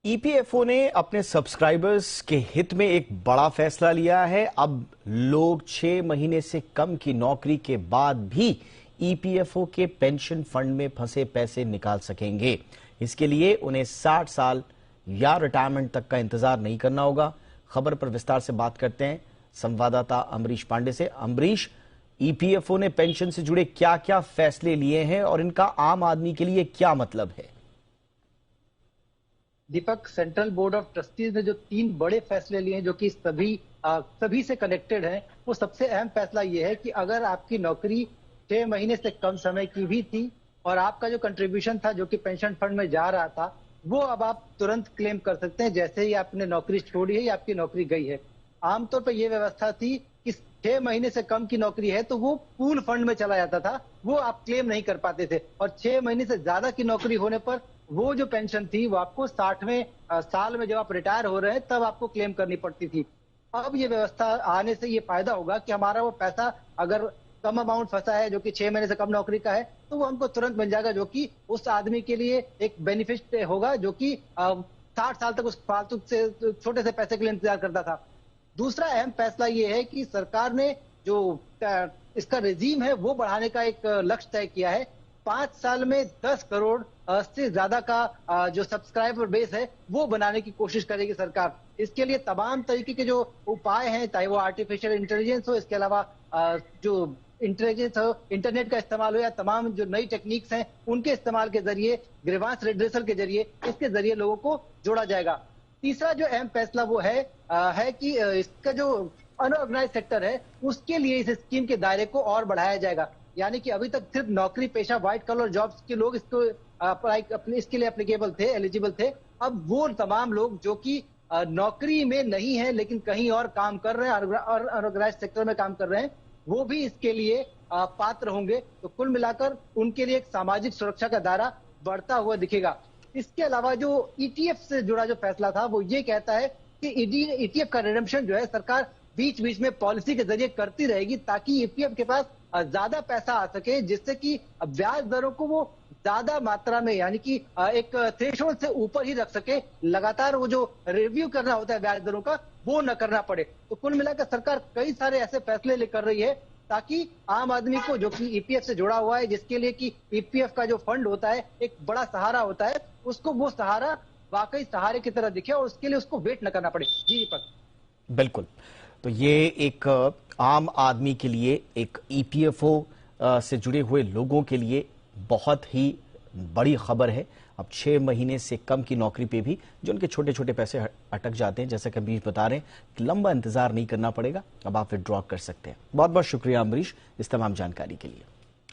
EPFO ने अपने subscribers के हित में एक बड़ा फैसला लिया है। अब लोग 6 महीने से कम की नौकरी के बाद भी ईपीएफओ के पेंशन फंड में फंसे पैसे निकाल सकेंगे। इसके लिए उन्हें 60 साल या रिटायरमेंट तक का इंतजार नहीं करना होगा। खबर पर विस्तार से बात करते हैं संवाददाता अमरीश पांडे से। अमरीश, ईपीएफओ ने पेंशन से जुड़े क्या क्या फैसले लिए हैं और इनका आम आदमी के लिए क्या मतलब है? दीपक, सेंट्रल बोर्ड ऑफ ट्रस्टीज ने जो 3 बड़े फैसले लिए हैं जो कि सभी से कनेक्टेड हैं, वो सबसे अहम फैसला ये है कि अगर आपकी नौकरी 6 महीने से कम समय की भी थी और आपका जो कंट्रीब्यूशन था जो कि पेंशन फंड में जा रहा था, वो अब आप तुरंत क्लेम कर सकते हैं जैसे ही आपने नौकरी छोड़ी है या आपकी नौकरी गई है। आमतौर पर यह व्यवस्था थी कि 6 महीने से कम की नौकरी है तो वो पूल फंड में चला जाता था, वो आप क्लेम नहीं कर पाते थे, और 6 महीने से ज्यादा की नौकरी होने पर वो जो पेंशन थी वो आपको 60वें साल में जब आप रिटायर हो रहे हैं तब आपको क्लेम करनी पड़ती थी। अब ये व्यवस्था आने से ये फायदा होगा कि हमारा वो पैसा अगर कम अमाउंट फंसा है जो कि 6 महीने से कम नौकरी का है तो वो हमको तुरंत मिल जाएगा, जो कि उस आदमी के लिए एक बेनिफिट होगा जो कि 60 साल तक उस फालतू से छोटे से पैसे के लिए इंतजार करता था। दूसरा अहम फैसला ये है कि सरकार ने जो इसका रेजीम है वो बढ़ाने का एक लक्ष्य तय किया है। 5 साल में 10 करोड़ से ज्यादा का जो सब्सक्राइबर बेस है वो बनाने की कोशिश करेगी सरकार। इसके लिए तमाम तरीके के जो उपाय हैं, चाहे वो आर्टिफिशियल इंटेलिजेंस हो, इसके अलावा जो इंटेलिजेंस हो, इंटरनेट का इस्तेमाल हो, या तमाम जो नई टेक्निक्स हैं उनके इस्तेमाल के जरिए, ग्रीवांस रिड्रेसल के जरिए, इसके जरिए लोगों को जोड़ा जाएगा। तीसरा जो अहम फैसला वो है कि इसका जो अनऑर्गेनाइज सेक्टर है उसके लिए इस स्कीम के दायरे को और बढ़ाया जाएगा। यानी कि अभी तक सिर्फ नौकरी पेशा व्हाइट कॉलर जॉब्स के लोग इसको इसके लिए एप्लीकेबल थे, एलिजिबल थे। अब वो तमाम लोग जो कि नौकरी में नहीं है लेकिन कहीं और काम कर रहे हैं और अनऑर्गेनाइज सेक्टर में काम कर रहे हैं, वो भी इसके लिए पात्र होंगे। तो कुल मिलाकर उनके लिए एक सामाजिक सुरक्षा का दायरा बढ़ता हुआ दिखेगा। इसके अलावा जो ईटीएफ से जुड़ा जो फैसला था वो ये कहता है कि ईटीएफ का रिडेम्पशन जो है सरकार बीच बीच में पॉलिसी के जरिए करती रहेगी ताकि ईपीएफ के पास ज्यादा पैसा आ सके, जिससे कि ब्याज दरों को वो ज्यादा मात्रा में, यानी कि एक थ्रेशोल्ड से ऊपर ही रख सके। लगातार वो जो रिव्यू करना होता है ब्याज दरों का वो न करना पड़े। तो कुल मिलाकर सरकार कई सारे ऐसे फैसले लेकर रही है ताकि आम आदमी को जो कि ईपीएफ से जुड़ा हुआ है, जिसके लिए कि ईपीएफ का जो फंड होता है एक बड़ा सहारा होता है, उसको वो सहारा वाकई सहारे की तरह दिखे और उसके लिए उसको वेट न करना पड़े। जी दीपक। बिल्कुल, तो ये एक आम आदमी के लिए, एक ईपीएफओ से जुड़े हुए लोगों के लिए बहुत ही बड़ी खबर है। अब 6 महीने से कम की नौकरी पे भी जो उनके छोटे छोटे पैसे अटक जाते हैं, जैसा कि अमरीश बता रहे हैं, कि लंबा इंतजार नहीं करना पड़ेगा, अब आप विड्रॉ कर सकते हैं। बहुत बहुत शुक्रिया अमरीश इस तमाम जानकारी के लिए।